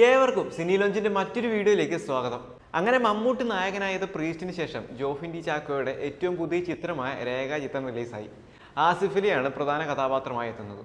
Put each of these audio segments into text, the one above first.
ഏവർക്കും സിനി ലോഞ്ചിന്റെ മറ്റൊരു വീഡിയോയിലേക്ക് സ്വാഗതം. അങ്ങനെ മമ്മൂട്ടി നായകനായത് പ്രീസ്റ്റിന് ശേഷം ജോഫിൻ ടി ചാക്കോയുടെ ഏറ്റവും പുതിയ ചിത്രമായ രേഖാചിത്രം റിലീസായി. ആസിഫ് അലിയാണ് പ്രധാന കഥാപാത്രമായി എത്തുന്നത്.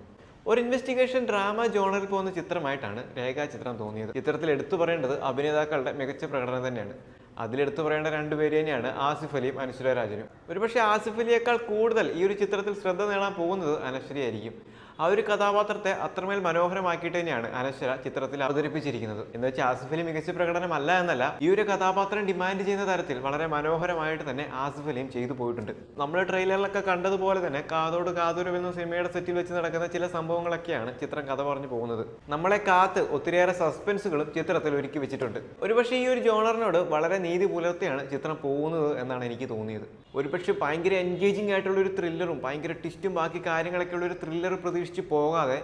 ഒരു ഇൻവെസ്റ്റിഗേഷൻ ഡ്രാമ ജോണറിൽ പോകുന്ന ചിത്രമായിട്ടാണ് രേഖാചിത്രം തോന്നിയത്. ചിത്രത്തിൽ എടുത്തു പറയേണ്ടത് അഭിനേതാക്കളുടെ മികച്ച പ്രകടനം തന്നെയാണ്. അതിലെടുത്തു പറയേണ്ട രണ്ടുപേര് തന്നെയാണ് ആസിഫ് അലിയും അനശ്വര രാജനും. ഒരുപക്ഷെ ആസിഫ് അലിയേക്കാൾ കൂടുതൽ ഈ ഒരു ചിത്രത്തിൽ ശ്രദ്ധ നേടാൻ പോകുന്നത് അനശ്വരയായിരിക്കും. ആ ഒരു കഥാപാത്രത്തെ അത്രമേൽ മനോഹരമാക്കിയിട്ട് തന്നെയാണ് അനശ്വര ചിത്രത്തിൽ അവതരിപ്പിച്ചിരിക്കുന്നത്. എന്ന് വെച്ചാൽ ആസിഫ് അലി മികച്ച പ്രകടനമല്ല എന്നല്ല, ഈ ഒരു കഥാപാത്രം ഡിമാൻഡ് ചെയ്യുന്ന തരത്തിൽ വളരെ മനോഹരമായിട്ട് തന്നെ ആസിഫ് അലിയും ചെയ്തു പോയിട്ടുണ്ട്. നമ്മൾ ട്രെയിലറിലൊക്കെ കണ്ടതുപോലെ തന്നെ കാതോട് കാതൂരം എന്ന സിനിമയുടെ സെറ്റിൽ വെച്ച് നടക്കുന്ന ചില സംഭവങ്ങളൊക്കെയാണ് ചിത്രം കഥ പറഞ്ഞു പോകുന്നത്. നമ്മളെ കാത്ത് ഒത്തിരിയേറെ സസ്പെൻസുകളും ചിത്രത്തിൽ ഒരുക്കി വെച്ചിട്ടുണ്ട്. ഒരുപക്ഷെ ഈ ഒരു ജോണറിനോട് വളരെ നീതി പുലർത്തിയാണ് ചിത്രം പോകുന്നത് എന്നാണ് എനിക്ക് തോന്നിയത്. ഒരുപക്ഷെ ഭയങ്കര എൻഗേജിംഗ് ആയിട്ടുള്ള ഒരു ത്രില്ലറും ഭയങ്കര ട്വിസ്റ്റും ബാക്കി കാര്യങ്ങളൊക്കെ ഉള്ള ഒരു ത്രില്ലർ പ്രതീക്ഷിച്ച് പോകാതെ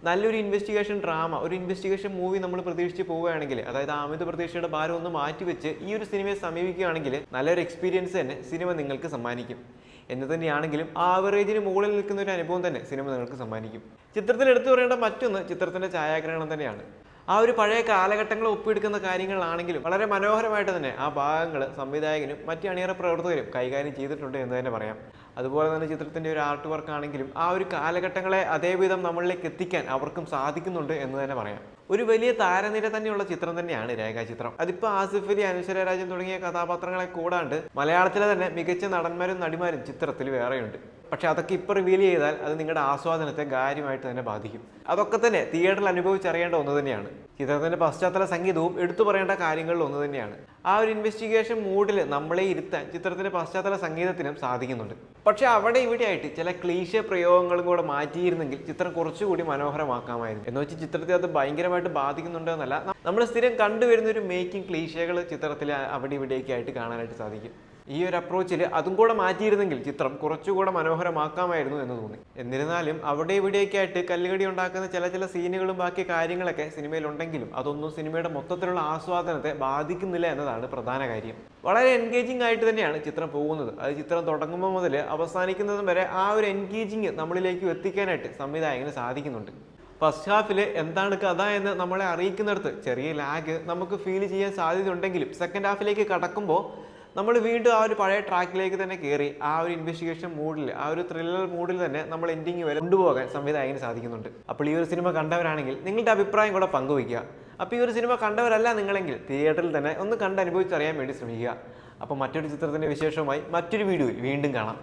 നല്ലൊരു ഇൻവെസ്റ്റിഗേഷൻ ഡ്രാമ, ഒരു ഇൻവെസ്റ്റിഗേഷൻ മൂവി നമ്മൾ പ്രതീക്ഷിച്ച് പോവുകയാണെങ്കിൽ, അതായത് അമിത പ്രതീക്ഷയുടെ ഭാരം ഒന്ന് മാറ്റിവെച്ച് ഈ ഒരു സിനിമയെ സമീപിക്കുകയാണെങ്കിൽ നല്ലൊരു എക്സ്പീരിയൻസ് തന്നെ സിനിമ നിങ്ങൾക്ക് സമ്മാനിക്കും. എന്ന് തന്നെയാണെങ്കിലും ആവറേജിന് മുകളിൽ നിൽക്കുന്ന ഒരു അനുഭവം തന്നെ സിനിമ നിങ്ങൾക്ക് സമ്മാനിക്കും. ചിത്രത്തിൽ എടുത്തു പറയേണ്ട മറ്റൊന്ന് ചിത്രത്തിന്റെ ഛായാഗ്രഹണം തന്നെയാണ്. ആ ഒരു പഴയ കാലഘട്ടങ്ങൾ ഒപ്പിയെടുക്കുന്ന കാര്യങ്ങളാണെങ്കിലും വളരെ മനോഹരമായിട്ട് തന്നെ ആ ഭാഗങ്ങൾ സംവിധായകനും മറ്റ് അണിയറ പ്രവർത്തകരും കൈകാര്യം ചെയ്തിട്ടുണ്ട് എന്ന് തന്നെ പറയാം. അതുപോലെ തന്നെ ചിത്രത്തിൻ്റെ ഒരു ആർട്ട് വർക്ക് ആണെങ്കിലും ആ ഒരു കാലഘട്ടങ്ങളെ അതേവിധം നമ്മളിലേക്ക് എത്തിക്കാൻ അവർക്കും സാധിക്കുന്നുണ്ട് എന്ന് തന്നെ പറയാം. ഒരു വലിയ താരനിര തന്നെയുള്ള ചിത്രം തന്നെയാണ് രേഖാചിത്രം. അതിപ്പോൾ ആസിഫ് അലി, അനശ്വര രാജൻ തുടങ്ങിയ കഥാപാത്രങ്ങളെ കൂടാണ്ട് മലയാളത്തിലെ തന്നെ മികച്ച നടന്മാരും നടിമാരും ചിത്രത്തിൽ വേറെയുണ്ട്. പക്ഷെ അതൊക്കെ ഇപ്പോൾ റിവീൽ ചെയ്താൽ അത് നിങ്ങളുടെ ആസ്വാദനത്തെ കാര്യമായിട്ട് തന്നെ ബാധിക്കും. അതൊക്കെ തന്നെ തിയേറ്ററിൽ അനുഭവിച്ചറിയേണ്ട ഒന്ന് തന്നെയാണ്. ചിത്രത്തിന്റെ പശ്ചാത്തല സംഗീതവും എടുത്തു പറയേണ്ട കാര്യങ്ങളിൽ ഒന്ന് തന്നെയാണ്. ആ ഒരു ഇൻവെസ്റ്റിഗേഷൻ മൂഡിൽ നമ്മളെ ഇരുത്താൻ ചിത്രത്തിന്റെ പശ്ചാത്തല സംഗീതത്തിനും സാധിക്കുന്നുണ്ട്. പക്ഷെ അവിടെ ഇവിടെ ആയിട്ട് ചില ക്ലീശ പ്രയോഗങ്ങളും കൂടെ മാറ്റിയിരുന്നെങ്കിൽ ചിത്രം കുറച്ചുകൂടി മനോഹരമാക്കാമായിരുന്നു. എന്ന് വെച്ചാൽ ചിത്രത്തെ അത് ഭയങ്കരമായിട്ട് ബാധിക്കുന്നുണ്ടോ എന്നല്ല, നമ്മൾ സ്ഥിരം കണ്ടുവരുന്ന ഒരു മേക്കിംഗ് ക്ലീശകൾ ചിത്രത്തിൽ അവിടെ ഇവിടെയൊക്കെ ആയിട്ട് കാണാനായിട്ട് സാധിക്കും. ഈ ഒരു അപ്രോച്ചിൽ അതും കൂടെ മാറ്റിയിരുന്നെങ്കിൽ ചിത്രം കുറച്ചുകൂടെ മനോഹരമാക്കാമായിരുന്നു എന്ന് തോന്നി. എന്നിരുന്നാലും അവിടെ ഇവിടെയൊക്കെ ആയിട്ട് കല്ലുകടി ഉണ്ടാക്കുന്ന ചില സീനുകളും ബാക്കി കാര്യങ്ങളൊക്കെ സിനിമയിലുണ്ടെങ്കിലും അതൊന്നും സിനിമയുടെ മൊത്തത്തിലുള്ള ആസ്വാദനത്തെ ബാധിക്കുന്നില്ല എന്നതാണ് പ്രധാന കാര്യം. വളരെ എൻഗേജിംഗ് ആയിട്ട് തന്നെയാണ് ചിത്രം പോകുന്നത്. അത് ചിത്രം തുടങ്ങുമ്പോൾ മുതൽ അവസാനിക്കുന്നതും വരെ ആ ഒരു എൻഗേജിങ് നമ്മളിലേക്ക് എത്തിക്കാനായിട്ട് സംവിധായകന് സാധിക്കുന്നുണ്ട്. ഫസ്റ്റ് ഹാഫിൽ എന്താണ് കഥ എന്ന് നമ്മളെ അറിയിക്കുന്നിടത്ത് ചെറിയ ലാഗ് നമുക്ക് ഫീൽ ചെയ്യാൻ സാധ്യതയുണ്ടെങ്കിലും സെക്കൻഡ് ഹാഫിലേക്ക് കടക്കുമ്പോൾ നമ്മൾ വീണ്ടും ആ ഒരു പഴയ ട്രാക്കിലേക്ക് തന്നെ കയറി ആ ഒരു ഇൻവെസ്റ്റിഗേഷൻ മൂഡിൽ, ആ ഒരു ത്രില്ലർ മൂഡിൽ തന്നെ നമ്മൾ എൻഡിങ് വരെ കൊണ്ടുപോകാൻ സംവിധായകന് സാധിക്കുന്നുണ്ട്. അപ്പോൾ ഈ ഒരു സിനിമ കണ്ടവരാണെങ്കിൽ നിങ്ങളുടെ അഭിപ്രായം കൂടെ പങ്കുവയ്ക്കുക. അപ്പോൾ ഈ ഒരു സിനിമ കണ്ടവരല്ല നിങ്ങളെങ്കിൽ തിയേറ്ററിൽ തന്നെ ഒന്ന് കണ്ട് അനുഭവിച്ചറിയാൻ വേണ്ടി ശ്രമിക്കുക. അപ്പോൾ മറ്റൊരു ചിത്രത്തിൻ്റെ വിശേഷവുമായി മറ്റൊരു വീഡിയോയിൽ വീണ്ടും കാണാം.